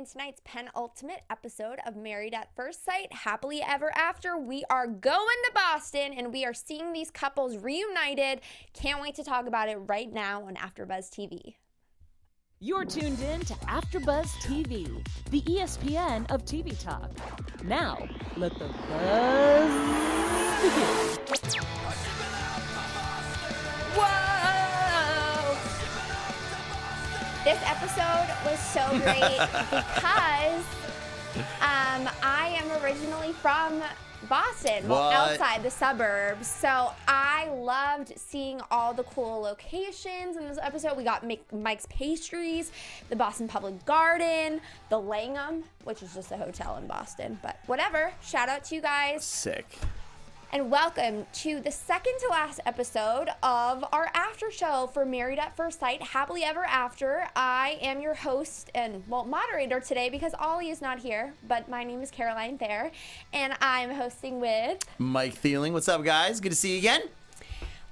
in tonight's penultimate episode of Married at First Sight, Happily Ever After. We are going to Boston and we are seeing these couples reunited. Can't wait to talk about it right now on AfterBuzz TV. You're tuned in to AfterBuzz TV, the ESPN of TV talk. Now, let the buzz begin. Whoa! This episode was so great because I am originally from Boston, well, outside the suburbs. So I loved seeing all the cool locations in this episode. We got Mike's Pastries, the Boston Public Garden, the Langham, which is just a hotel in Boston, but whatever. Shout out to you guys. Sick. And welcome to the second to last episode of our after show for Married at First Sight, Happily Ever After. I am your host and, well, moderator today because Ollie is not here, but my name is Caroline Thayer, and I'm hosting with Mike Thieling. What's up, guys? Good to see you again.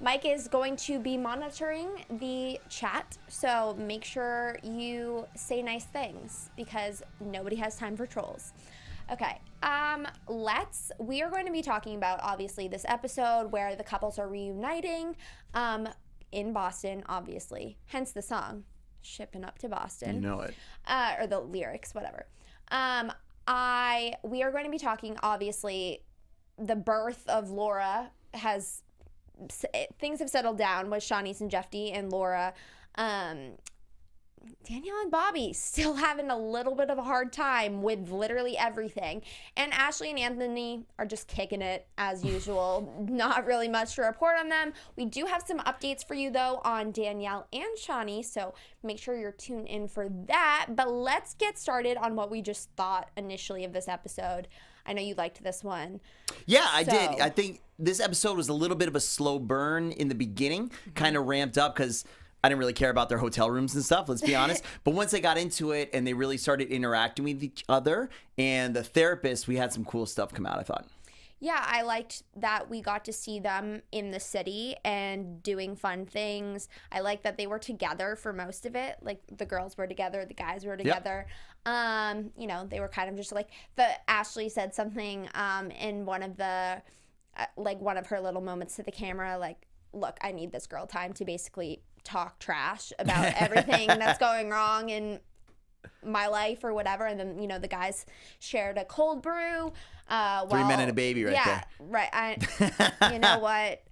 Mike is going to be monitoring the chat, so make sure you say nice things because nobody has time for trolls. Okay, we are going to be talking about, obviously, this episode where the couples are reuniting in Boston, obviously, hence the song, Shipping Up to Boston. You know it. Or the lyrics, whatever. We are going to be talking, obviously, the birth of Laura things have settled down with Shawnice and Jeffy and Laura. Danielle and Bobby still having a little bit of a hard time with literally everything. And Ashley and Anthony are just kicking it as usual. Not really much to report on them. We do have some updates for you, though, on Danielle and Shawnee, so make sure you're tuned in for that. But let's get started on what we just thought initially of this episode. I know you liked this one. Yeah, I did. I think this episode was a little bit of a slow burn in the beginning, kind of ramped up because I didn't really care about their hotel rooms and stuff, let's be honest. But once they got into it and they really started interacting with each other and the therapist, we had some cool stuff come out, I thought. Yeah, I liked that we got to see them in the city and doing fun things. I liked that they were together for most of it. Like, the girls were together, the guys were together. Yep. They were kind of just like, Ashley said something in one of her little moments to the camera, like, look, I need this girl time to basically talk trash about everything that's going wrong in my life or whatever. And then, the guys shared a cold brew. 3 men and a baby right there. Right. You know what?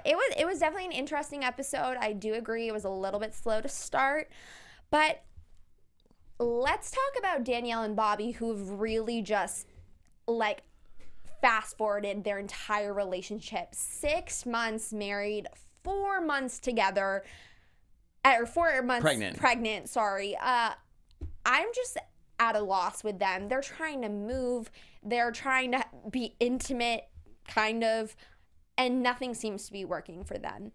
It was definitely an interesting episode. I do agree it was a little bit slow to start. But let's talk about Danielle and Bobby, who've really just, fast forwarded their entire relationship. 6 months married, 4 months together, or 4 months pregnant, sorry. I'm just at a loss with them. They're trying to move. They're trying to be intimate, kind of, and nothing seems to be working for them.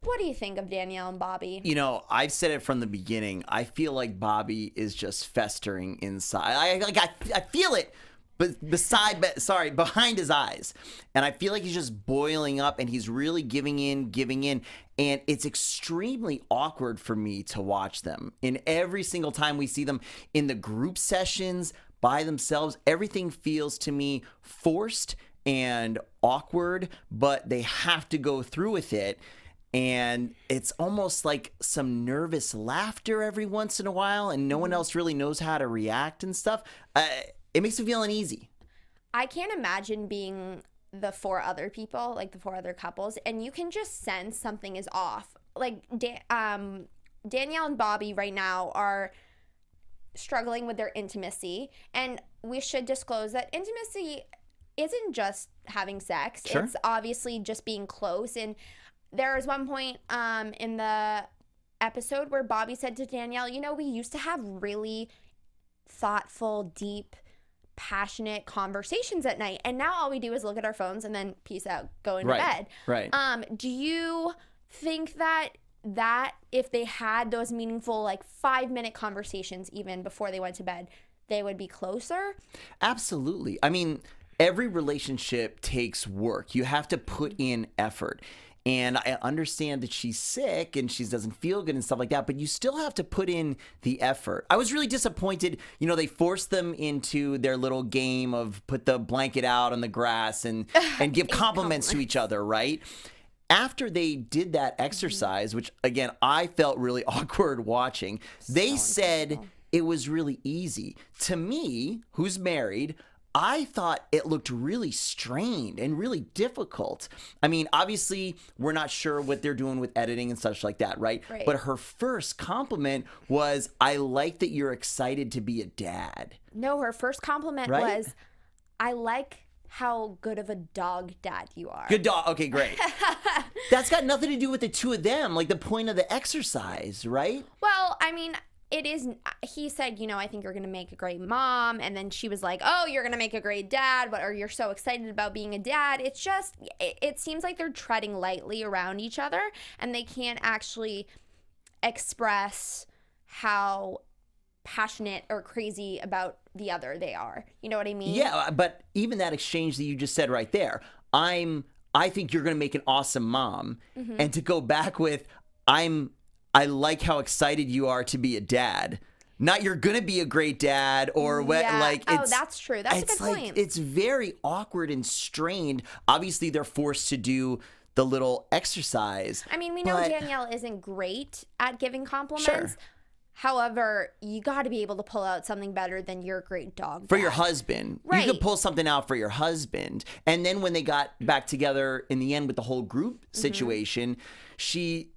What do you think of Danielle and Bobby? I've said it from the beginning. I feel like Bobby is just festering inside. I feel it. But behind his eyes. And I feel like he's just boiling up and he's really giving in. And it's extremely awkward for me to watch them. In every single time we see them in the group sessions by themselves, everything feels to me forced and awkward, but they have to go through with it. And it's almost like some nervous laughter every once in a while and no one else really knows how to react and stuff. It makes me feel uneasy. I can't imagine being the 4 other people, the 4 other couples, and you can just sense something is off. Danielle and Bobby right now are struggling with their intimacy, and we should disclose that intimacy isn't just having sex. Sure. It's obviously just being close. And there was one point in the episode where Bobby said to Danielle, we used to have really thoughtful, deep, passionate conversations at night, and now all we do is look at our phones and then peace out, go into bed. Right. Do you think that if they had those meaningful 5-minute conversations even before they went to bed, they would be closer? Absolutely. I mean, every relationship takes work. You have to put in effort. And I understand that she's sick and she doesn't feel good and stuff like that, but you still have to put in the effort. I was really disappointed. You know, they forced them into their little game of put the blanket out on the grass and give compliments to each other, right? After they did that exercise, which, again, I felt really awkward watching, they said it was really easy. To me, who's married, I thought it looked really strained and really difficult. I mean, obviously, we're not sure what they're doing with editing and such like that, right? But her first compliment was, I like that you're excited to be a dad. No, her first compliment was, I like how good of a dog dad you are. Good dog. Okay, great. That's got nothing to do with the two of them, like the point of the exercise, right? Well, I mean, it is, he said, you know, I think you're going to make a great mom. And then she was like, oh, you're going to make a great dad. Or you're so excited about being a dad. It's just, it seems like they're treading lightly around each other. And they can't actually express how passionate or crazy about the other they are. You know what I mean? Yeah, but even that exchange that you just said right there, I think you're going to make an awesome mom. And to go back with, I like how excited you are to be a dad. Not you're going to be a great dad or what, like it's, that's true. That's a good point. It's very awkward and strained. Obviously, they're forced to do the little exercise. I mean, we know Danielle isn't great at giving compliments. Sure. However, you got to be able to pull out something better than your great dog. For your husband. Right. You could pull something out for your husband. And then when they got back together in the end with the whole group situation, he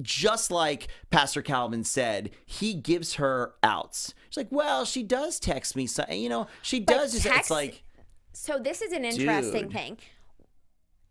just like Pastor Calvin said, he gives her outs. She's like, well, she does text me. So, you know, she does. It's like. So this is an interesting thing.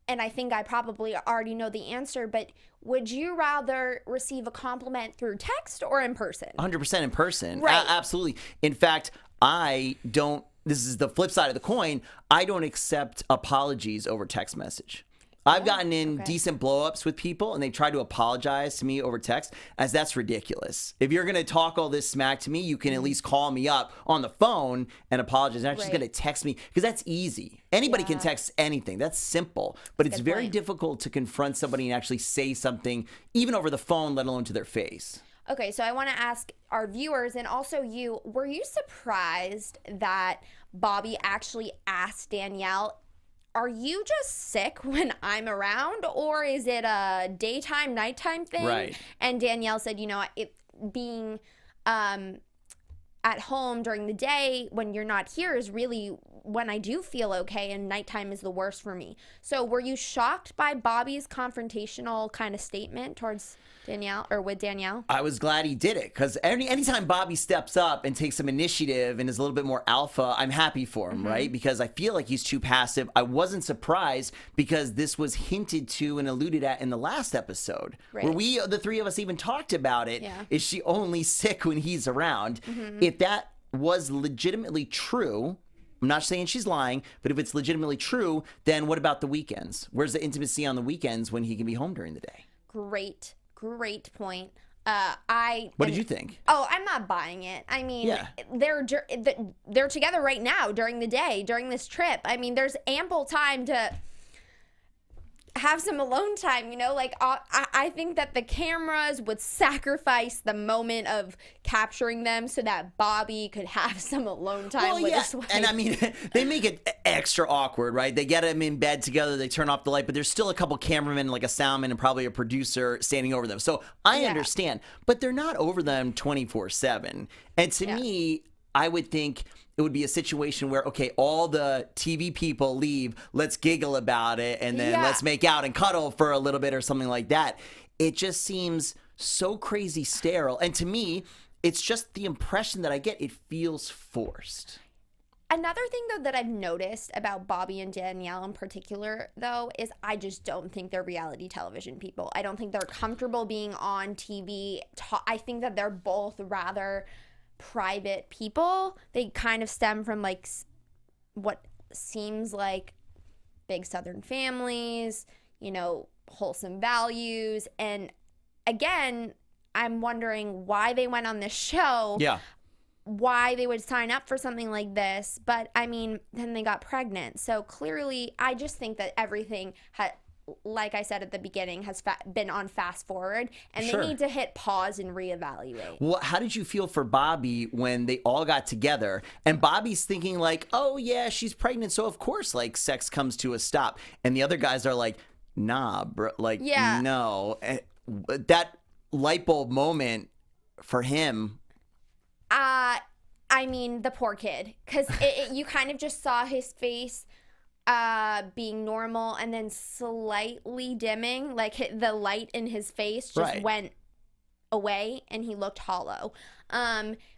And I think I probably already know the answer, but would you rather receive a compliment through text or in person? 100% in person. Right. Absolutely. In fact, this is the flip side of the coin, I don't accept apologies over text message. I've gotten in decent blow-ups with people, and they've tried to apologize to me over text, as that's ridiculous. If you're going to talk all this smack to me, you can at least call me up on the phone and apologize. You're not just going to text me, because that's easy. Anybody can text anything. That's simple. But it's very difficult to confront somebody and actually say something, even over the phone, let alone to their face. Okay, so I want to ask our viewers and also you, were you surprised that Bobby actually asked Danielle, are you just sick when I'm around, or is it a daytime, nighttime thing? Right. And Danielle said, you know, it being at home during the day when you're not here is really when I do feel okay, and nighttime is the worst for me. So were you shocked by Bobby's confrontational kind of statement towards Danielle, or with Danielle? I was glad he did it, because anytime Bobby steps up and takes some initiative and is a little bit more alpha, I'm happy for him, right? Because I feel like he's too passive. I wasn't surprised, because this was hinted to and alluded at in the last episode, where the three of us even talked about it. Is she only sick when he's around? If that was legitimately true, I'm not saying she's lying, but if it's legitimately true, then what about the weekends? Where's the intimacy on the weekends when he can be home during the day? Great point. What did you think? Oh, I'm not buying it. I mean, they're together right now during the day, during this trip. I mean, there's ample time to have some alone time, you know? Like, I think that the cameras would sacrifice the moment of capturing them so that Bobby could have some alone time with his wife. And I mean, they make it extra awkward, right? They get him in bed together, they turn off the light, but there's still a couple cameramen, like a soundman and probably a producer standing over them. So I understand, but they're not over them 24/7. And to me, I would think it would be a situation where, okay, all the TV people leave, let's giggle about it, and then let's make out and cuddle for a little bit or something like that. It just seems so crazy sterile. And to me, it's just the impression that I get. It feels forced. Another thing, though, that I've noticed about Bobby and Danielle in particular, though, is I just don't think they're reality television people. I don't think they're comfortable being on TV. I think that they're both rather private people. They kind of stem from like what seems like big Southern families, you know, wholesome values. And again, I'm wondering why they went on this show. Why they would sign up for something like this. But I mean, then they got pregnant. So clearly, I just think that everything like I said at the beginning, has been on fast forward, and Sure. they need to hit pause and reevaluate. Well, how did you feel for Bobby when they all got together and Bobby's thinking like, oh yeah, she's pregnant, so of course like sex comes to a stop, and the other guys are like, nah, bro, like no. And that light bulb moment for him. I mean, the poor kid, because you kind of just saw his face being normal and then slightly dimming, like the light in his face just went away and he looked hollow.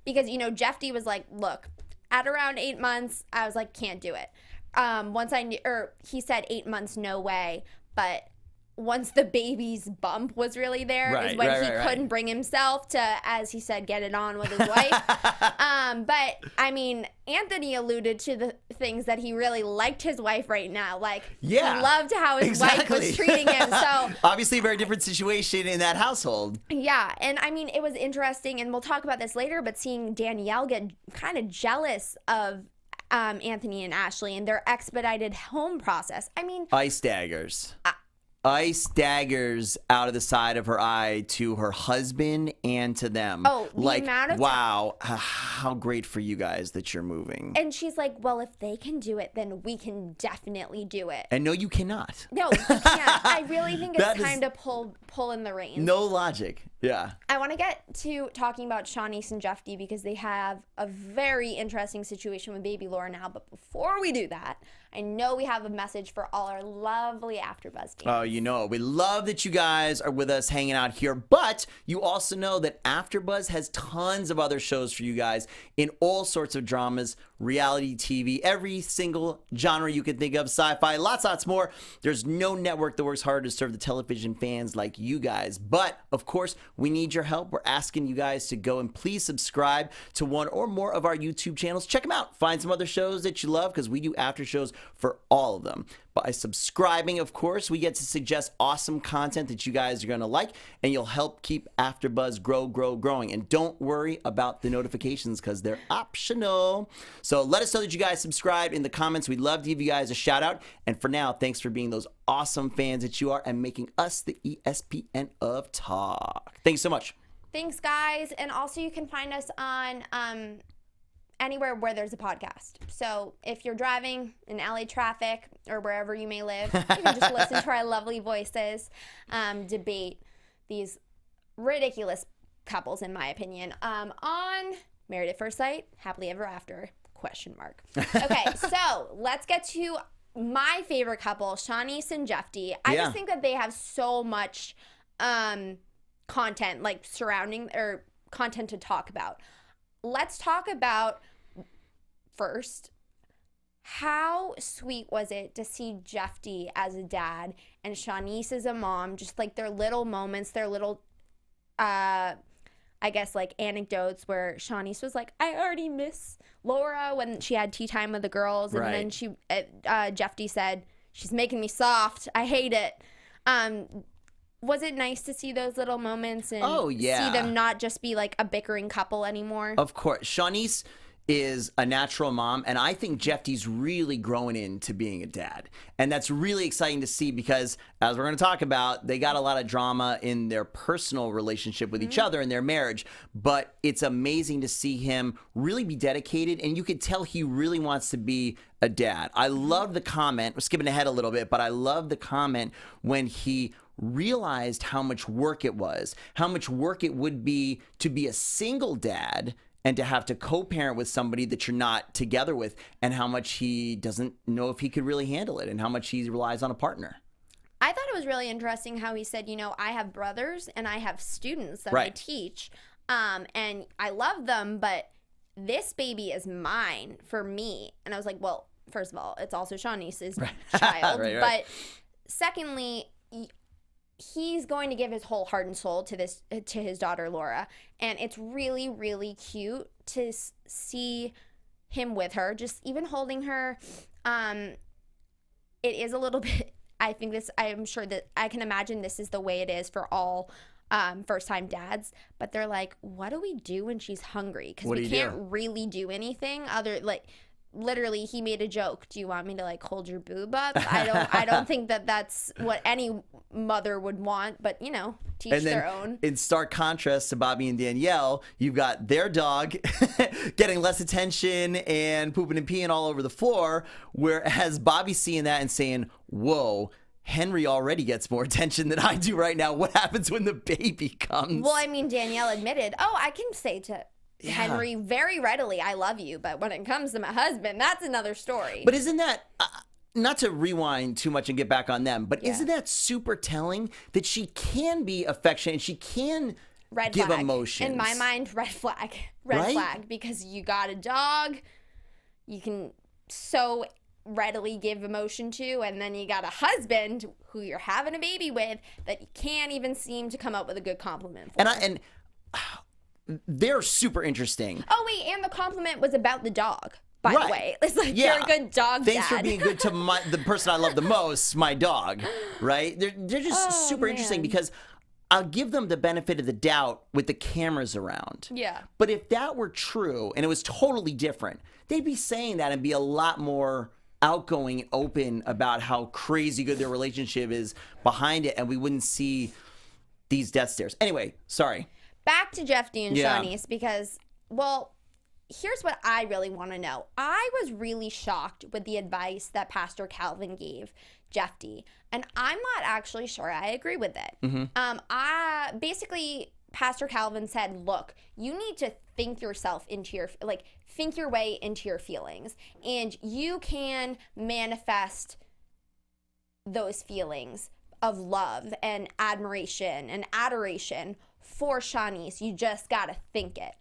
Because, you know, Jeffy was like, look, at around 8 months, I was like, can't do it. Once I knew, or he said 8 months, no way. But once the baby's bump was really there is when he couldn't bring himself to, as he said, get it on with his wife. But I mean, Anthony alluded to the things that he really liked his wife right now. Like, he loved how his wife was treating him. So obviously a very different situation in that household. Yeah. And I mean, it was interesting, and we'll talk about this later, but seeing Danielle get kind of jealous of Anthony and Ashley and their expedited home process. I mean, ice daggers. Ice daggers out of the side of her eye to her husband and to them. Oh, the like, amount of wow, how great for you guys that you're moving. And she's like, well, if they can do it, then we can definitely do it. And no, you cannot. No, you can't. I really think it's time to pull in the reins. No logic. Yeah. I want to get to talking about Shawnice and Jeffy because they have a very interesting situation with baby Laura now. But before we do that, I know we have a message for all our lovely AfterBuzz fans. Oh, you know, we love that you guys are with us hanging out here, but you also know that AfterBuzz has tons of other shows for you guys in all sorts of dramas, reality TV, every single genre you can think of, sci-fi, lots more. There's no network that works harder to serve the television fans like you guys. But, of course, we need your help. We're asking you guys to go and please subscribe to one or more of our YouTube channels. Check them out. Find some other shows that you love because we do after shows for all of them. By subscribing, of course, we get to suggest awesome content that you guys are going to like, and you'll help keep AfterBuzz growing. And don't worry about the notifications because they're optional. So let us know that you guys subscribe in the comments. We'd love to give you guys a shout out. And for now, thanks for being those awesome fans that you are and making us the ESPN of talk. Thanks so much. Thanks, guys. And also you can find us on anywhere where there's a podcast. So if you're driving in LA traffic or wherever you may live, you can just listen to our lovely voices debate these ridiculous couples, in my opinion, on Married at First Sight, Happily Ever After, ? Okay, so let's get to my favorite couple, Shawnice and Jeffy. I just think that they have so much content, like surrounding, or content to talk about. Let's talk about, first, how sweet was it to see Jeffy as a dad and Shawnice as a mom, just like their little moments, their little, I guess, like anecdotes where Shawnice was like, I already miss Laura when she had tea time with the girls. And then Jeffy said, she's making me soft. I hate it. Was it nice to see those little moments and see them not just be like a bickering couple anymore? Of course. Shawnice is a natural mom, and I think Jeffy's really growing into being a dad. And that's really exciting to see because, as we're going to talk about, they got a lot of drama in their personal relationship with each other in their marriage. But it's amazing to see him really be dedicated, and you could tell he really wants to be a dad. I love the comment. We're skipping ahead a little bit, but I love the comment when he realized how much work it was, how much work it would be to be a single dad and to have to co-parent with somebody that you're not together with, and how much he doesn't know if he could really handle it and how much he relies on a partner. I thought it was really interesting how he said, you know, I have brothers and I have students that I teach, and I love them, but this baby is mine for me. And I was like, well, first of all, it's also Shawnice's child. But secondly, he's going to give his whole heart and soul to his daughter Laura, and it's really, really cute to see him with her, just even holding her. It is a little bit, I'm sure that I can imagine this is the way it is for all first-time dads, but they're like, what do we do when she's hungry? Because we can't really do anything other, like, literally he made a joke. Do you want me to like hold your boob up? I don't think that that's what any mother would want, but you know, teach their own. In stark contrast to Bobby and Danielle, you've got their dog getting less attention and pooping and peeing all over the floor, whereas Bobby's seeing that and saying, whoa, Henry already gets more attention than I do right now. What happens when the baby comes? Well, I mean, Danielle admitted, I can say to Henry very readily, I love you, but when it comes to my husband, that's another story. But isn't that, not to rewind too much and get back on them, but isn't that super telling that she can be affectionate and she can give emotions? In my mind, red flag. Red flag, because you got a dog, you can so readily give emotion to, and then you got a husband who you're having a baby with that you can't even seem to come up with a good compliment for. And they're super interesting. Oh wait, and the compliment was about the dog, by the way. It's like, you're a good dog Thanks dad. for being good to the person I love the most, my dog, right? They're just super interesting because I'll give them the benefit of the doubt with the cameras around. Yeah. But if that were true and it was totally different, they'd be saying that and be a lot more outgoing and open about how crazy good their relationship is behind it, and we wouldn't see these death stares. Anyway, sorry. Back to Jeff D and Shawnice, because, well, here's what I really want to know. I was really shocked with the advice that Pastor Calvin gave Jeff D, and I'm not actually sure I agree with it. Basically, Pastor Calvin said, look, you need to think yourself into your, think your way into your feelings, and you can manifest those feelings of love and admiration and adoration for Shawnice. You just got to think it.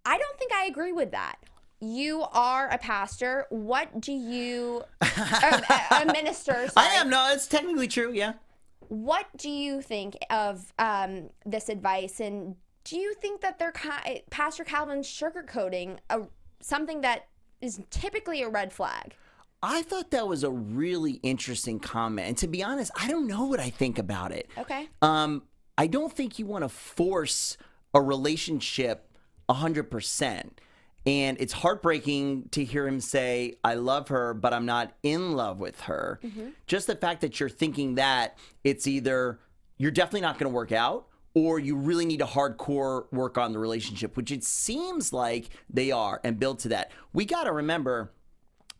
I don't think I agree with that. You are a pastor. What do you, a minister, sorry. I am, no, it's technically true, yeah. What do you think of this advice, and do you think that Pastor Calvin's sugarcoating something that is typically a red flag? I thought that was a really interesting comment, and to be honest, I don't know what I think about it. Okay. I don't think you want to force a relationship 100%. And it's heartbreaking to hear him say, I love her, but I'm not in love with her. Mm-hmm. Just the fact that you're thinking that, it's either you're definitely not going to work out, or you really need to hardcore work on the relationship, which it seems like they are, and build to that. We got to remember,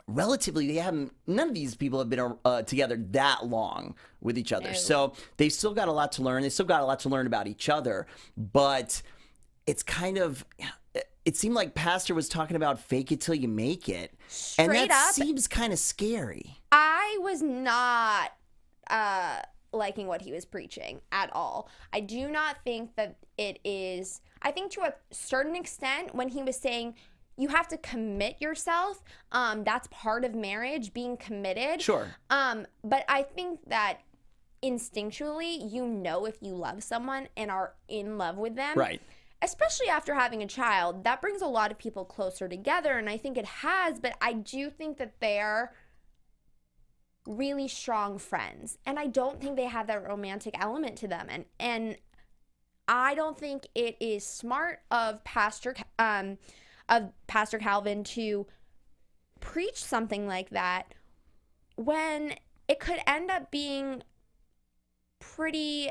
relatively, none of these people have been together that long with each other. No. So they've still got a lot to learn. They still got a lot to learn about each other. But it's kind of, it seemed like Pastor was talking about fake it till you make it. Straight and that up, seems kind of scary. I was not liking what he was preaching at all. I do not think that it is, I think to a certain extent when he was saying, you have to commit yourself. That's part of marriage, being committed. Sure. But I think that instinctually, you know if you love someone and are in love with them. Right. Especially after having a child, that brings a lot of people closer together, and I think it has, but I do think that they're really strong friends, and I don't think they have that romantic element to them, and I don't think it is smart of Pastor Calvin to preach something like that when it could end up being pretty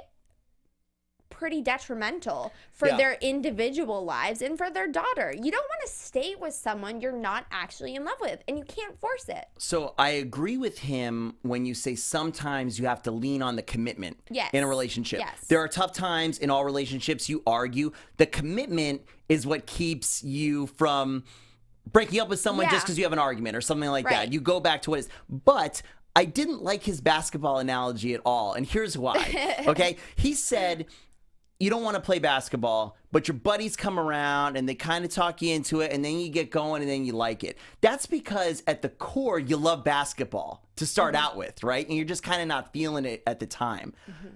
detrimental for their individual lives and for their daughter. You don't want to stay with someone you're not actually in love with, and you can't force it. So I agree with him when you say sometimes you have to lean on the commitment in a relationship. Yes. There are tough times in all relationships. You argue. The commitment is what keeps you from breaking up with someone just because you have an argument or something like that. You go back to what is. But I didn't like his basketball analogy at all, and here's why. Okay? He said, you don't want to play basketball, but your buddies come around and they kind of talk you into it, and then you get going and then you like it. That's because at the core, you love basketball to start out with, right? And you're just kind of not feeling it at the time. Mm-hmm.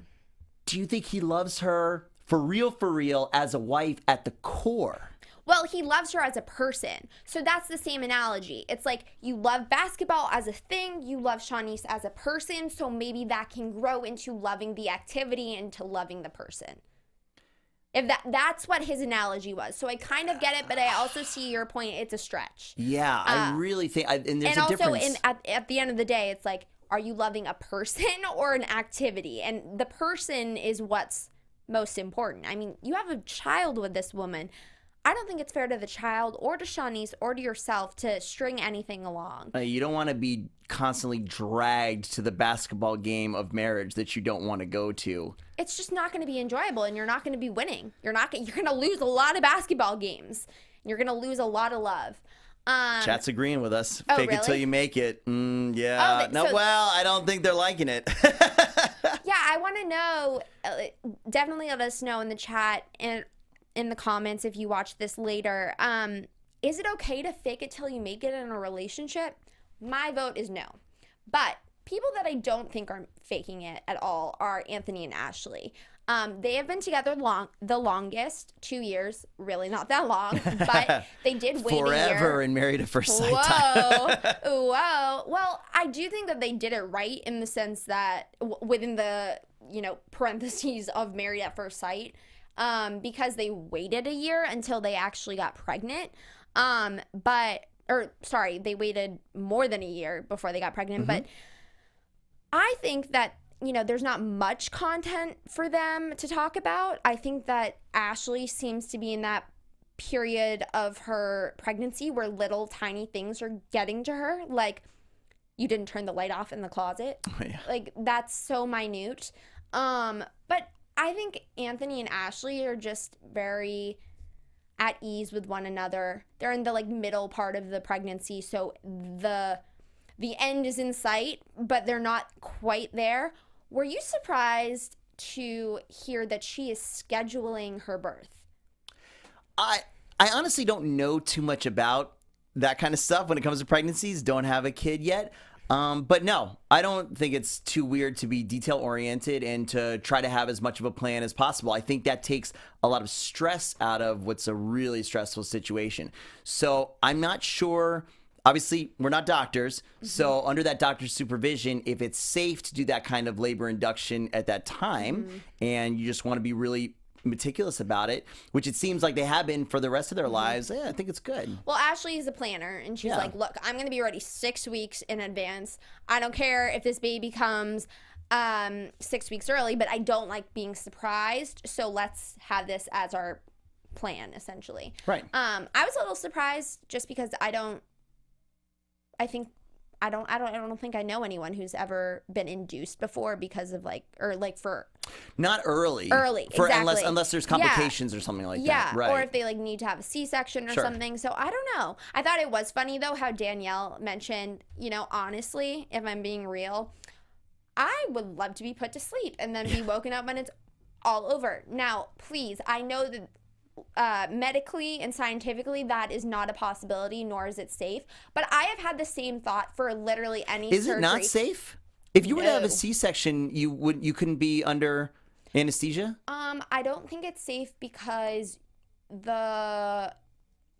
Do you think he loves her for real, as a wife at the core? Well, he loves her as a person. So that's the same analogy. It's like you love basketball as a thing, you love Shawnice as a person, so maybe that can grow into loving the activity and to loving the person. If that's what his analogy was. So I kind of get it, but I also see your point. It's a stretch. Yeah, I really think, and there's a difference. And also, at the end of the day, it's like, are you loving a person or an activity? And the person is what's most important. I mean, you have a child with this woman. I don't think it's fair to the child or to Shawnice or to yourself to string anything along. You don't want to be constantly dragged to the basketball game of marriage that you don't want to go to. It's just not going to be enjoyable, and you're not going to be winning. You're going to lose a lot of basketball games. You're going to lose a lot of love. Chat's agreeing with us. Oh, Fake it till really? you make it. Yeah. Well, I don't think they're liking it. Yeah, I want to know. Definitely let us know in the chat and in the comments if you watch this later. Is it okay to fake it till you make it in a relationship? My vote is no. But people that I don't think are faking it at all are Anthony and Ashley. They have been together the longest, 2 years, really not that long, but they did wait a year. Forever and married at first sight. Whoa. Well, I do think that they did it right in the sense that within the, parentheses of married at first sight, because they waited a year until they actually got pregnant. They waited more than a year before they got pregnant, but I think that there's not much content for them to talk about. I think that Ashley seems to be in that period of her pregnancy where little tiny things are getting to her. Like, you didn't turn the light off in the closet. Oh, yeah. Like, that's so minute. But I think Anthony and Ashley are just very at ease with one another. They're in the middle part of the pregnancy, so the end is in sight, but they're not quite there. Were you surprised to hear that she is scheduling her birth? I honestly don't know too much about that kind of stuff when it comes to pregnancies. Don't have a kid yet. But no, I don't think it's too weird to be detail-oriented and to try to have as much of a plan as possible. I think that takes a lot of stress out of what's a really stressful situation. So I'm not sure. Obviously, we're not doctors, so under that doctor's supervision, if it's safe to do that kind of labor induction at that time, and you just want to be really meticulous about it, which it seems like they have been for the rest of their lives, I think it's good. Well, Ashley is a planner, and she's like, look, I'm going to be ready 6 weeks in advance. I don't care if this baby comes 6 weeks early, but I don't like being surprised, so let's have this as our plan, essentially. Right. I was a little surprised just because I don't think I know anyone who's ever been induced before because of not early. Exactly. Unless there's complications or something like that. Yeah, right. or if they need to have a C-section or something. So I don't know. I thought it was funny though how Danielle mentioned, honestly, if I'm being real, I would love to be put to sleep and then be woken up when it's all over. Now, please, I know that medically and scientifically that is not a possibility, nor is it safe, but I have had the same thought for literally any surgery. Is it not safe? If you were to have a C-section, you couldn't be under anesthesia? I don't think it's safe because the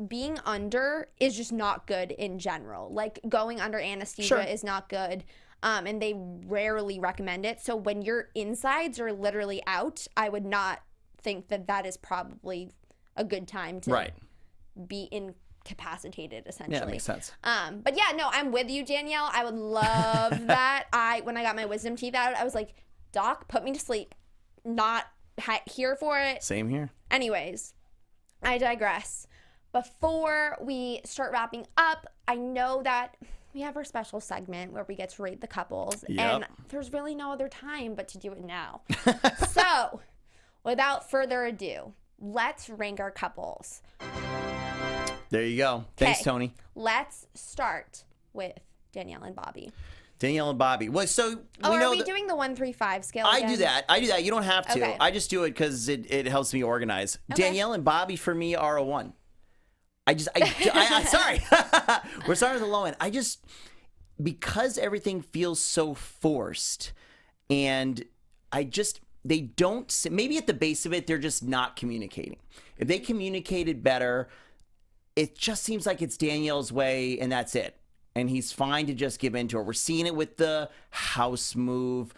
being under is just not good in general. Like, going under anesthesia is not good. And they rarely recommend it. So when your insides are literally out, I would not think that is probably a good time to be incapacitated, essentially. Yeah, that makes sense. But yeah, no, I'm with you, Danielle. I would love that. When I got my wisdom teeth out, I was like, Doc, put me to sleep. Not here for it. Same here. Anyways, I digress. Before we start wrapping up, I know that we have our special segment where we get to rate the couples. Yep. And there's really no other time but to do it now. So, without further ado, let's rank our couples. There you go. Thanks, Tony. Let's start with Danielle and Bobby. Danielle and Bobby. Well, so are we doing the 1-3-5 scale again? I do that. You don't have to. Okay. I just do it because it helps me organize. Okay. Danielle and Bobby for me are a 1. Sorry. We're starting with the low end. Because everything feels so forced, and they don't, maybe at the base of it, they're just not communicating. If they communicated better, it just seems like it's Danielle's way and that's it. And he's fine to just give in to her. We're seeing it with the house move,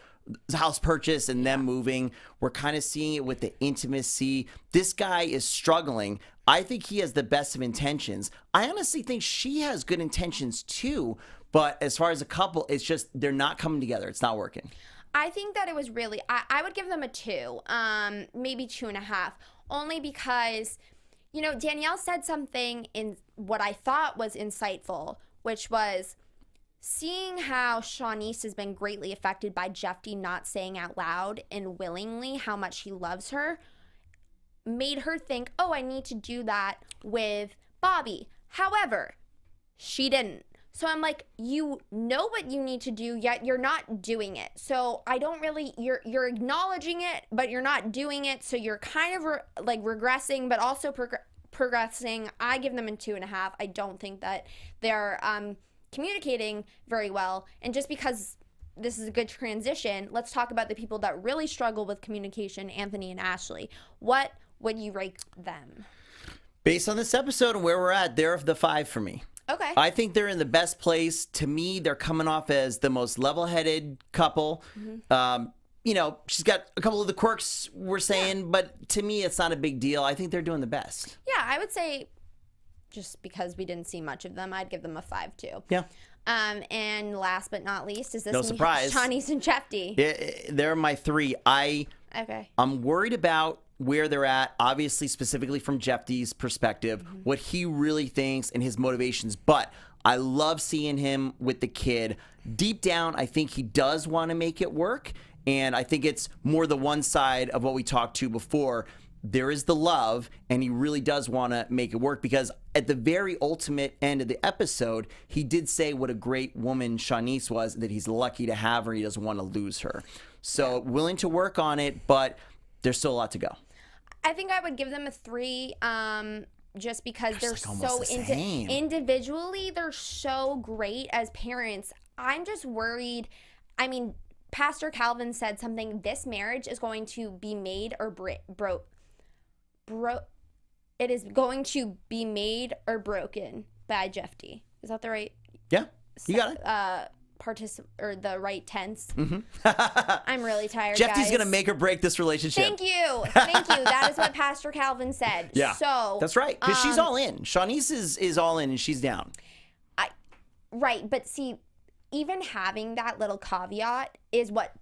house purchase and them moving. We're kind of seeing it with the intimacy. This guy is struggling. I think he has the best of intentions. I honestly think she has good intentions too. But as far as a couple, it's just they're not coming together. It's not working. I think that it was really, I would give them a 2, maybe 2.5, only because, you know, Danielle said something in what I thought was insightful, which was seeing how Shawnice has been greatly affected by Jeffy not saying out loud and willingly how much he loves her, made her think, oh, I need to do that with Bobby. However, she didn't. So I'm like, you know what you need to do, yet you're not doing it. So I don't really, you're acknowledging it, but you're not doing it. So you're kind of regressing, but also progressing. I give them a 2.5. I don't think that they're communicating very well. And just because this is a good transition, let's talk about the people that really struggle with communication, Anthony and Ashley. What would you rate them? Based on this episode and where we're at, they're the 5 for me. Okay. I think they're in the best place. To me, they're coming off as the most level-headed couple. You know, she's got a couple of the quirks we're saying, but to me, it's not a big deal. I think they're doing the best. Yeah, I would say, just because we didn't see much of them, I'd give them a 5 too. Yeah. And last but not least, is this no surprise, Shawnice and Jeffy? They're my 3. I'm worried about where they're at, obviously specifically from Jeffy's perspective, what he really thinks and his motivations. But I love seeing him with the kid. Deep down, I think he does want to make it work. And I think it's more the one side of what we talked to before. There is the love, and he really does want to make it work, because at the very ultimate end of the episode, he did say what a great woman Shawnice was, that he's lucky to have her. He doesn't want to lose her. So willing to work on it, but there's still a lot to go. I think I would give them a 3, just because they're so same. Individually, they're so great as parents. I'm just worried. I mean, Pastor Calvin said something. This marriage is going to be made or it is going to be made or broken by Jeffy. Is that the right? Yeah, you got it. Or the right tense. I'm really tired, Jeffy's guys. gonna make or break this relationship. Thank you. That is what Pastor Calvin said. Yeah, so that's right, because she's all in. Shawnice is all in, and she's down. Right, but see, even having that little caveat is what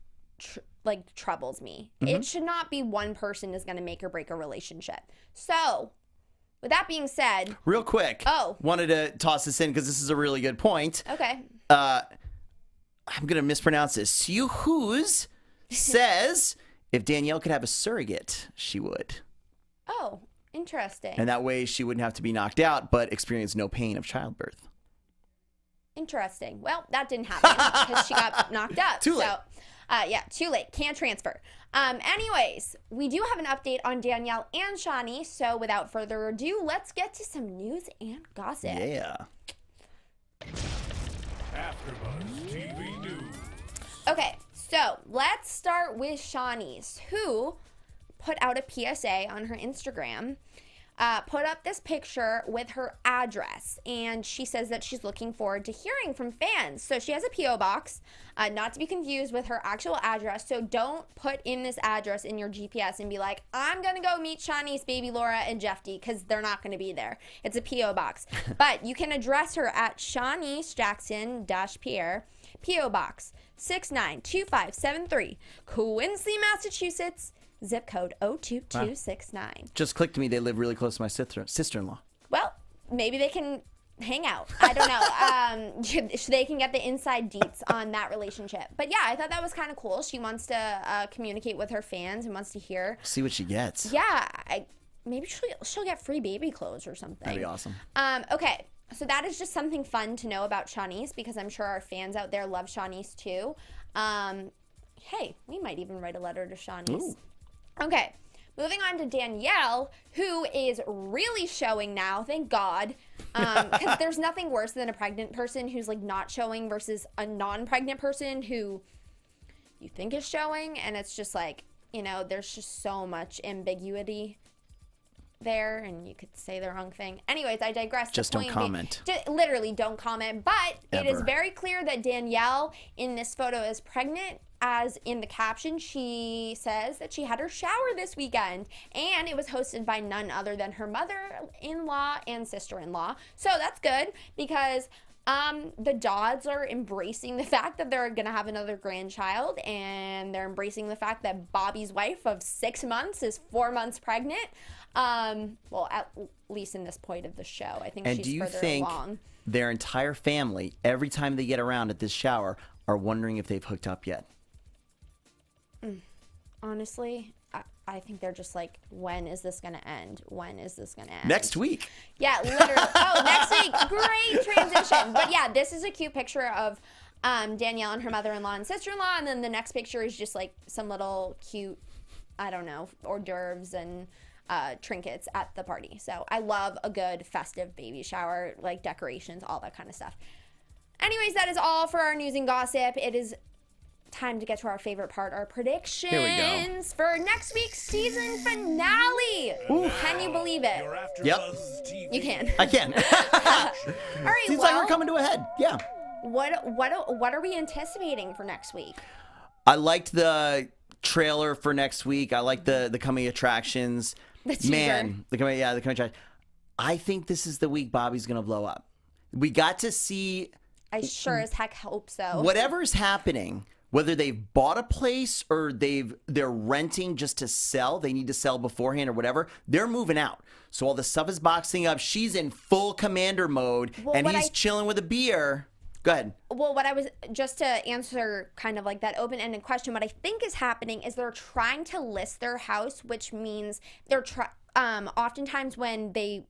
troubles me. It should not be one person is gonna make or break a relationship. So, with that being said, real quick, wanted to toss this in because this is a really good point. Okay. I'm going to mispronounce this. Sue Who's says if Danielle could have a surrogate, she would. Oh, interesting. And that way she wouldn't have to be knocked out, but experience no pain of childbirth. Interesting. Well, that didn't happen because she got knocked up. Too late. So, too late. Can't transfer. Anyways, we do have an update on Danielle and Shawnice. So without further ado, let's get to some news and gossip. Yeah. AfterBuzz TV News. Okay, so let's start with Shawnice, who put out a PSA on her Instagram, put up this picture with her address, and she says that she's looking forward to hearing from fans. So she has a P.O. box, not to be confused with her actual address, so don't put in this address in your GPS and be like, I'm going to go meet Shawnice, baby Laura, and Jeffy, because they're not going to be there. It's a P.O. box. But you can address her at Shawnice Jackson-Pierre, P.O. Box 692573, Quincy, Massachusetts, zip code 02269. Just clicked to me. They live really close to my sister-in-law. Well, maybe they can hang out. I don't know. They can get the inside deets on that relationship. But yeah, I thought that was kind of cool. She wants to communicate with her fans and wants to hear. See what she gets. Yeah. Maybe she'll get free baby clothes or something. That'd be awesome. Okay. So that is just something fun to know about Shawnice, because I'm sure our fans out there love Shawnice too. Hey, we might even write a letter to Shawnice. Ooh. Okay, moving on to Danielle, who is really showing now, thank God, because there's nothing worse than a pregnant person who's like not showing versus a non-pregnant person who you think is showing, and it's just like, you know, there's just so much ambiguity there, and you could say the wrong thing. Anyways, I digress. Just don't comment. Literally don't comment, but Ever. It is very clear that Danielle in this photo is pregnant, as in the caption, she says that she had her shower this weekend, and it was hosted by none other than her mother-in-law and sister-in-law. So that's good because the Dodds are embracing the fact that they're gonna have another grandchild, and they're embracing the fact that Bobby's wife of 6 months is 4 months pregnant. Well, at least in this point of the show, I think And she's do you further think along. their entire family, every time they get around at this shower, are wondering if they've hooked up yet? Honestly, I think they're just like, when is this gonna end? When is this gonna end? Next week. Yeah, literally. Oh, next week. Great transition. But yeah, this is a cute picture of Danielle and her mother-in-law and sister-in-law, and then the next picture is just like some little cute, I don't know, hors d'oeuvres and trinkets at the party. So I love a good festive baby shower, like decorations, all that kind of stuff. Anyways, that is all for our news and gossip. It is time to get to our favorite part, our predictions for next week's season finale. Can you believe it? Your AfterBuzz Yep. TV. You can. I can. All right, Seems well, like we're coming to a head. Yeah. what are we anticipating for next week? I liked the trailer for next week. I like the coming attractions. The teaser. Man, the coming attraction. I think this is the week Bobby's gonna blow up. We got to see I sure as heck hope so. whatever's happening. Whether they've bought a place or they're renting just to sell, they need to sell beforehand or whatever, they're moving out. So all the stuff is boxing up. She's in full commander mode, Well, and what he's I- chilling with a beer. Go ahead. Well, what I was just to answer kind of like that open-ended question, what I think is happening is they're trying to list their house, which means they're oftentimes when they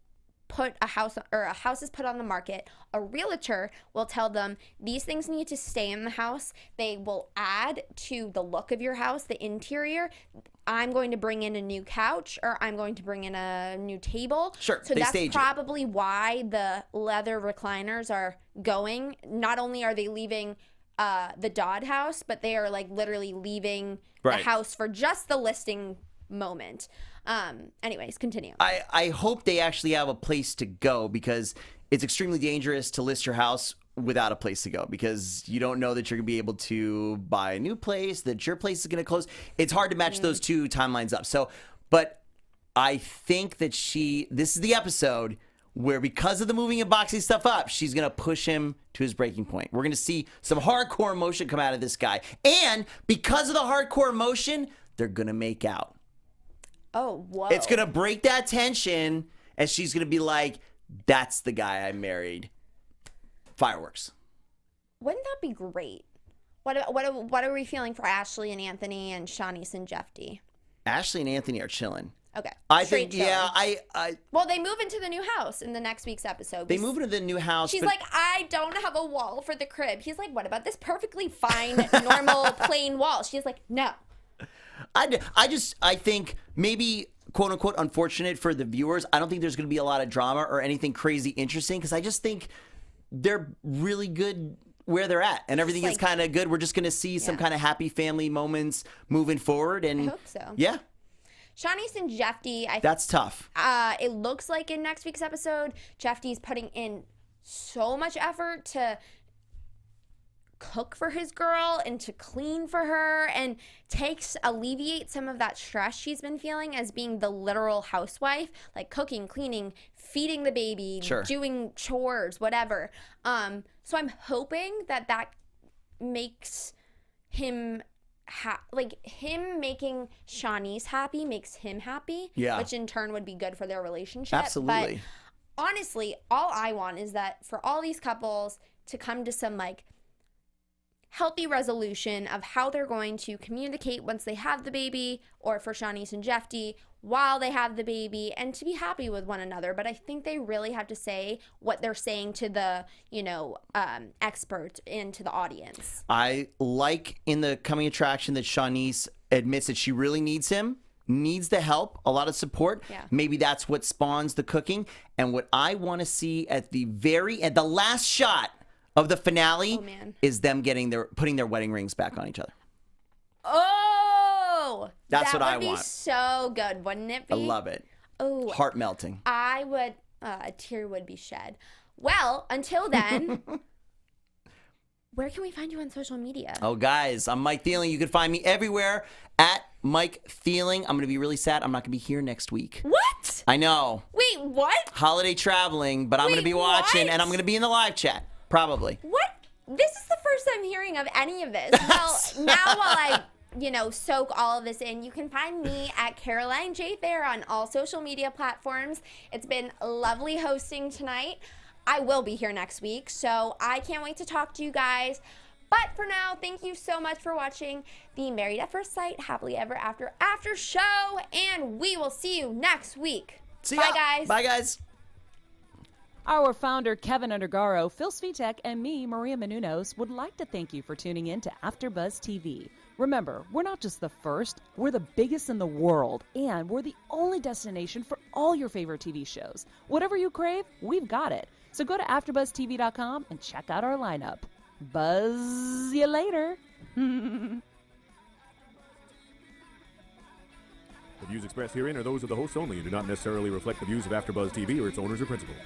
put a house or a house is put on the market, a realtor will tell them these things need to stay in the house. They will add to the look of your house, the interior. I'm going to bring in a new couch, or I'm going to bring in a new table. Sure, So they that's stage it. probably why the leather recliners are going. Not only are they leaving the Dodd house, but they are like literally leaving Right. the house for just the listing moment. Anyways, continue. I hope they actually have a place to go, because it's extremely dangerous to list your house without a place to go, because you don't know that you're going to be able to buy a new place, that your place is going to close. It's hard to match those two timelines up. So, but I think that this is the episode where, because of the moving and boxing stuff up, she's going to push him to his breaking point. We're going to see some hardcore emotion come out of this guy. And because of the hardcore emotion, they're going to make out. Oh, whoa. It's going to break that tension, and she's going to be like, that's the guy I married. Fireworks. Wouldn't that be great? What are we feeling for Ashley and Anthony and Shanice and Jeff D? Ashley and Anthony are chilling. Okay. I Straight think, yeah, chilling. Well, they move into the new house in the next week's episode. they move into the new house. She's but like, I don't have a wall for the crib. He's like, what about this perfectly fine, normal, plain wall? She's like, no. I think maybe, quote unquote, unfortunate for the viewers. I don't think there's going to be a lot of drama or anything crazy interesting, because I just think they're really good where they're at, and everything is like- kind of good. We're just going to see some Yeah. kind of happy family moments moving forward. And I hope so. Yeah, Shanice and Jeff D, that's tough. it looks like in next week's episode, Jeff D's putting in so much effort to cook for his girl and to clean for her, and alleviate some of that stress she's been feeling as being the literal housewife, like cooking, cleaning, feeding the baby, Sure. doing chores, whatever. So I'm hoping that makes him him making Shanice happy makes him happy, Yeah. which in turn would be good for their relationship. Absolutely. But honestly, all I want is that for all these couples to come to some like healthy resolution of how they're going to communicate once they have the baby, or for Shanice and Jeff D while they have the baby, and to be happy with one another. But I think they really have to say what they're saying to the, expert and to the audience. I like in the coming attraction that Shanice admits that she really needs him, needs the help, a lot of support. Yeah. Maybe that's what spawns the cooking. And what I want to see at the last shot of the finale is them putting their wedding rings back on each other. Oh, That's what I That would want. be so good, wouldn't it be? I love it. Oh, Heart melting. I would, a tear would be shed. Well, until then, where can we find you on social media? Oh, guys, I'm Mike Thieling. You can find me everywhere at Mike Thieling. I'm going to be really sad. I'm not going to be here next week. What? I know. Wait, what? Holiday traveling, but I'm going to Wait, be watching, what? and I'm going to be in the live chat, probably. What? This is the first I'm hearing of any of this. Well, now while I, soak all of this in, you can find me at Caroline J. Thayer on all social media platforms. It's been lovely hosting tonight. I will be here next week, so I can't wait to talk to you guys. But for now, thank you so much for watching the Married at First Sight Happily Ever After show, and we will see you next week. See Bye, ya. guys. Bye, guys. Our founder, Kevin Undergaro, Phil Svitek, and me, Maria Menounos, would like to thank you for tuning in to AfterBuzz TV. Remember, we're not just the first, we're the biggest in the world, and we're the only destination for all your favorite TV shows. Whatever you crave, we've got it. So go to AfterBuzzTV.com and check out our lineup. Buzz you later. The views expressed herein are those of the hosts only and do not necessarily reflect the views of AfterBuzz TV or its owners or principals.